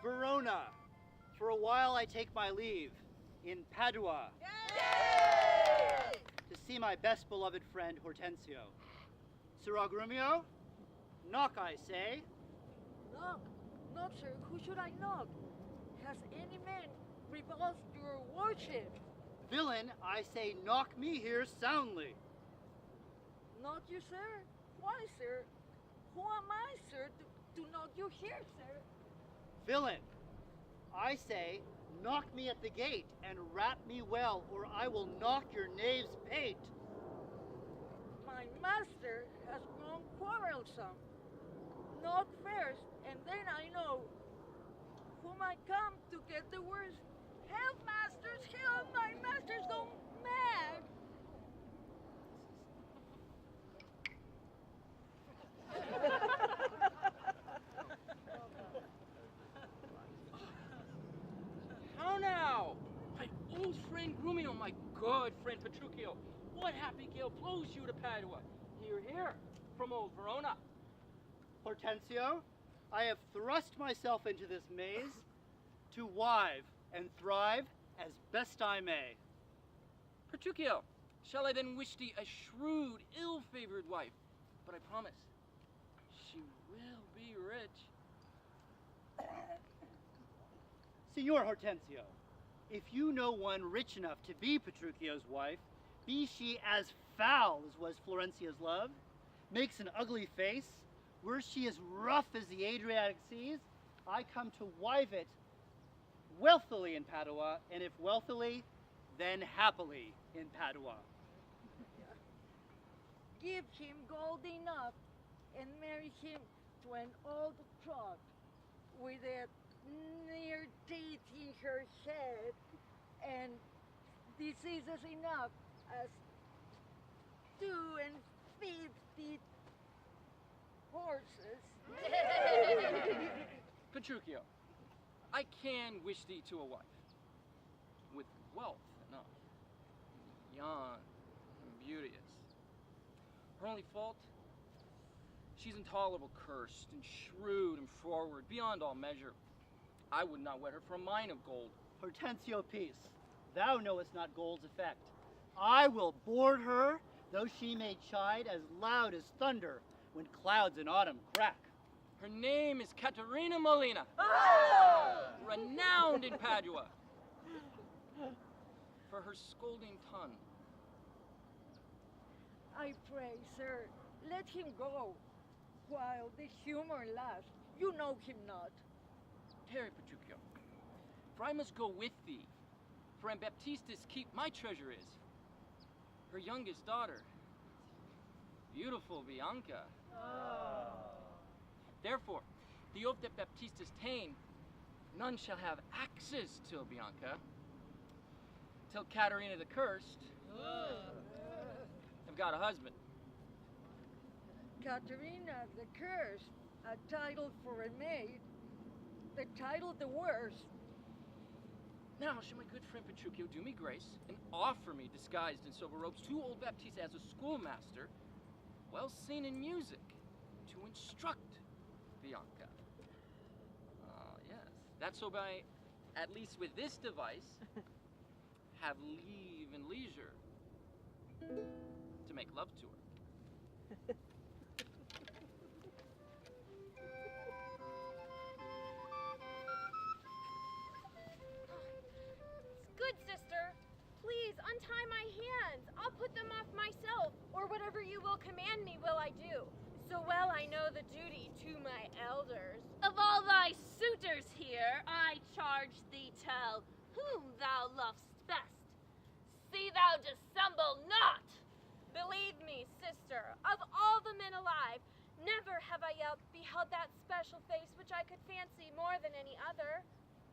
Verona. For a while I take my leave in Padua. Yay! To see my best beloved friend Hortensio. Sir Agrumio, knock, I say. Knock? Knock, sir. Who should I knock? Has any man repulsed your worship? Villain, I say knock me here soundly. Knock you, sir? Why, sir? Who am I, sir, to knock you here, sir? Villain, I say knock me at the gate and rap me well, or I will knock your knave's pate. My master has grown quarrelsome. Knock first, and then I know whom I come to get the worst. Help, masters, help! My master's gone mad! How now? My old friend Grumio, my good friend Petruchio. What happy gale blows you to Padua? Here, from old Verona. Hortensio, I have thrust myself into this maze to wive and thrive as best I may. Petruchio, shall I then wish thee a shrewd, ill-favored wife? But I promise, she will be rich. Signor Hortensio, if you know one rich enough to be Petruchio's wife, be she as foul as was Florencia's love, makes an ugly face, were she as rough as the Adriatic seas, I come to wive it wealthily in Padua, and if wealthily, then happily in Padua. Give him gold enough and marry him to an old trot with a near teeth in her head and diseases enough as 250 horses. Petruchio, I can wish thee to a wife, with wealth enough, young and beauteous. Her only fault? She's intolerable cursed, and shrewd and forward, beyond all measure. I would not wed her for a mine of gold. Hortensio, peace. Thou knowest not gold's effect. I will board her, though she may chide as loud as thunder when clouds in autumn crack. Her name is Caterina Molina, renowned in Padua for her scolding tongue. I pray, sir, let him go while the humor lasts. You know him not. Tarry, Petruchio, for I must go with thee, for in Baptista's keep my treasure is. Her youngest daughter, beautiful Bianca. Therefore, the oath that Baptista's ta'en, none shall have access till Bianca, till Caterina the Cursed have got a husband. Caterina the Cursed, a title for a maid, the title the worst. Now shall my good friend Petruchio do me grace and offer me, disguised in silver robes, to old Baptista as a schoolmaster, well seen in music, to instruct Bianca. Yes, that so by, at least with this device, have leave and leisure to make love to her. Good sister, please untie my hands. I'll put them off myself, or whatever you will command me will I do. So well I know the duty to my elders. Of all thy suitors here, I charge thee tell whom thou lovest best. See thou dissemble not. Believe me, sister, of all the men alive, never have I yet beheld that special face which I could fancy more than any other.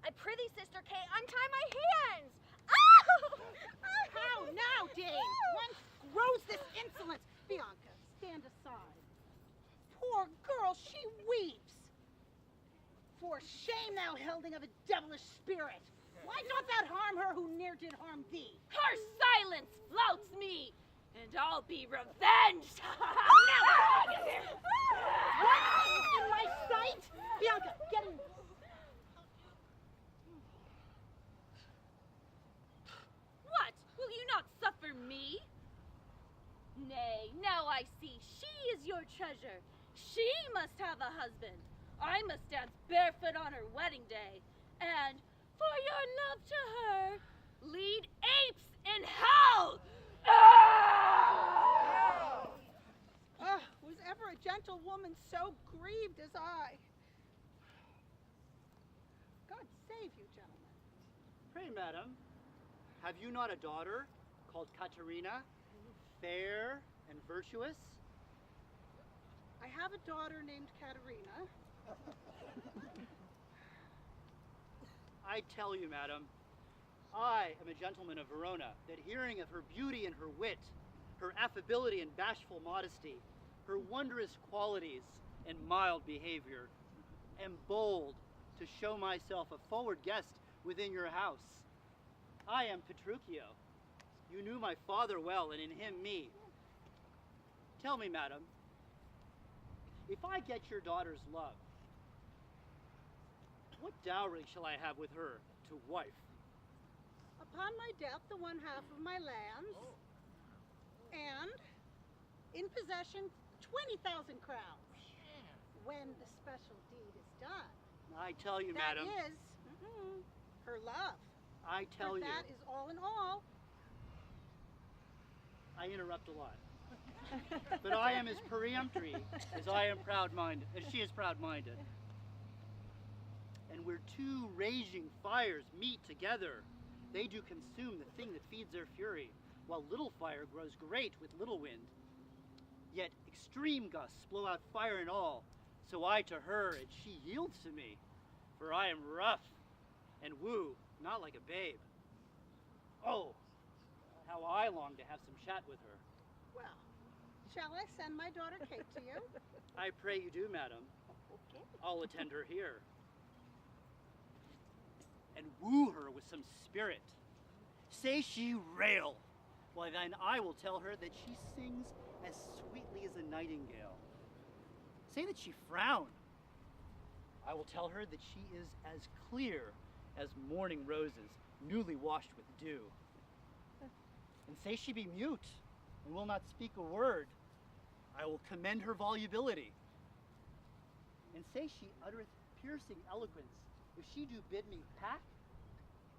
I prithee, Sister Kay, untie my hands! Oh! How now, dame? Whence grows this insolence? Bianca, stand aside. Poor girl, she weeps. For shame, thou hilding of a devilish spirit. Why doth thou harm her who ne'er did harm thee? Her silence flouts me, and I'll be revenged! What? In my sight? Bianca, get in. I see. She is your treasure. She must have a husband. I must dance barefoot on her wedding day. And for your love to her, lead apes in hell! Was ever a gentlewoman so grieved as I? God save you, gentlemen. Pray, madam, have you not a daughter called Katerina, fair and virtuous? I have a daughter named Katerina. I tell you, madam, I am a gentleman of Verona, that hearing of her beauty and her wit, her affability and bashful modesty, her wondrous qualities and mild behavior, am bold to show myself a forward guest within your house. I am Petruchio. You knew my father well, and in him me. Tell me, madam, if I get your daughter's love, what dowry shall I have with her to wife? Upon my death, the one half of my lands, and in possession, 20,000 crowns. When the special deed is done. I tell you, That madam. is her love. I tell you. That is all in all. I interrupt a lot. But I am as peremptory as I am proud-minded, as she is proud-minded. And where two raging fires meet together, they do consume the thing that feeds their fury, while little fire grows great with little wind. Yet extreme gusts blow out fire and all, so I to her, and she yields to me. For I am rough, and woo, not like a babe. Oh, how I long to have some chat with her. Well, shall I send my daughter Kate to you? I pray you do, madam. Okay. I'll attend her here. And woo her with some spirit. Say she rail, why then I will tell her that she sings as sweetly as a nightingale. Say that she frown. I will tell her that she is as clear as morning roses, newly washed with dew. And say she be mute, and will not speak a word. I will commend her volubility. And say she uttereth piercing eloquence. If she do bid me pack,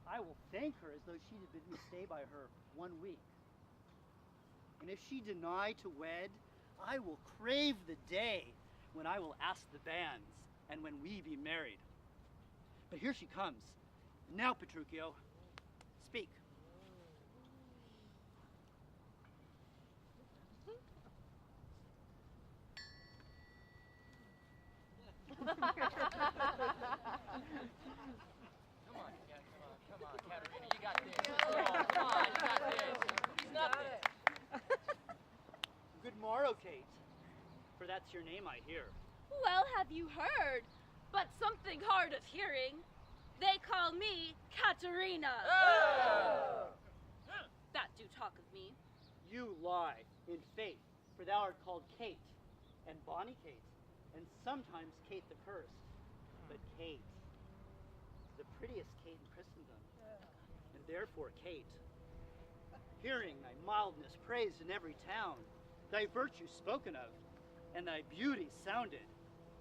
I will thank her as though she did bid me stay by her 1 week. And if she deny to wed, I will crave the day when I will ask the banns, and when we be married. But here she comes. Now, Petruchio, speak. Come on, Katerina, you got this. Come on, you got this. It's nothing. Good morrow, Kate, for that's your name I hear. Well, have you heard? But something hard of hearing. They call me Katerina. That do talk of me. You lie in faith, for thou art called Kate, and bonny Kate, and sometimes Kate the Cursed. But Kate, the prettiest Kate in Christendom, and therefore Kate. Hearing thy mildness praised in every town, thy virtue spoken of, and thy beauty sounded,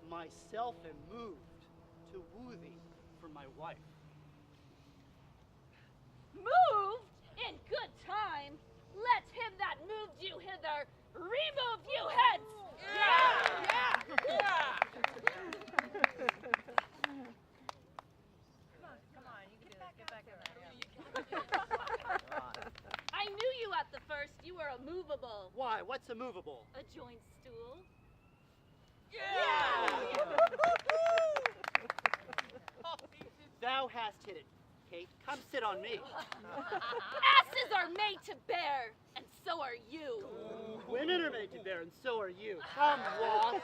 myself am moved to woo thee for my wife. Moved in good time. Let him that moved you hither remove you hence. Come on, you can get back in there. I knew you at the first. You were immovable. Why, what's a movable? A joint stool. Thou hast hit it, Kate. Come sit on me. Asses are made to bear, and so are you. Women are made to bear, and so are you. Come, wasp.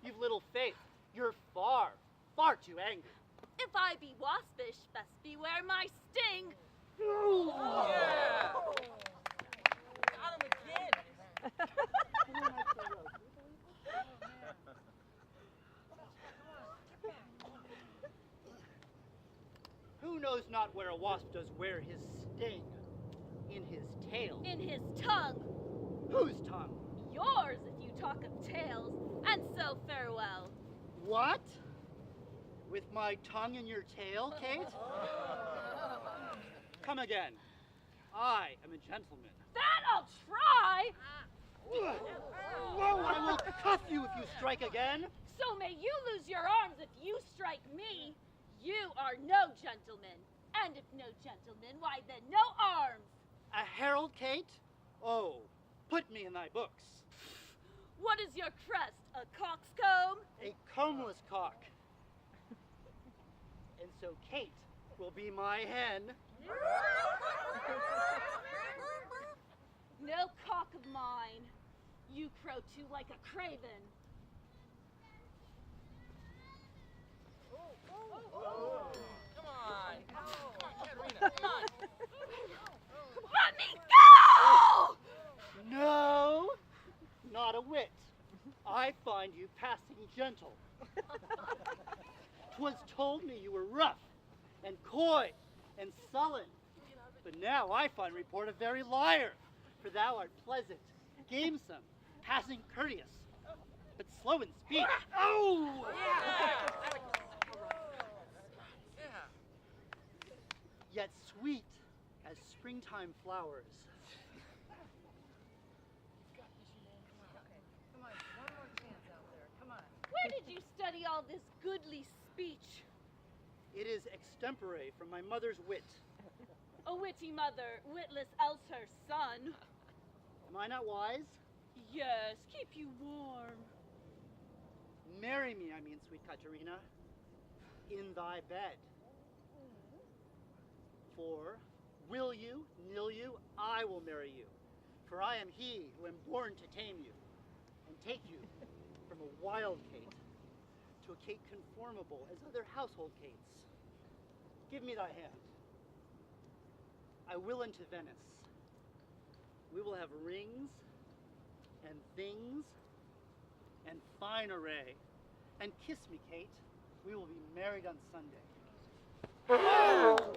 You've little faith. You're far, far too angry. If I be waspish, best beware my sting. Yeah! Got him again! Who knows not where a wasp does wear his sting? In his tail. In his tongue. Whose tongue? yours if you talk of tales, and so farewell. What? With my tongue in your tail, Kate? Come again. I am a gentleman. That I'll try! Whoa, I will cuff you if you strike again. So may you lose your arms if you strike me. You are no gentleman. And if no gentleman, why then no arms. A herald, Kate? Oh, put me in thy books. What is your crest? A coxcomb? A combless cock. And so Kate will be my hen. No cock of mine. You crow too like a craven. Come on, Katerina, come on. Let me go! No, not a whit. I find you passing gentle. 'Twas told me you were rough and coy and sullen. But now I find report a very liar. For thou art pleasant, gamesome, passing courteous, but slow in speech. Oh! Yet sweet as springtime flowers. Where did you study all this goodly speech? It is extempore from my mother's wit. A witty mother, witless else her son. Am I not wise? Yes, keep you warm. Marry me, I mean, sweet Katerina, in thy bed. For, will you, nill you, I will marry you. For I am he who am born to tame you, and take you from a wild Kate to a Kate conformable as other household Kates. Give me thy hand. I will into Venice. We will have rings and things and fine array. And kiss me, Kate. We will be married on Sunday. Oh!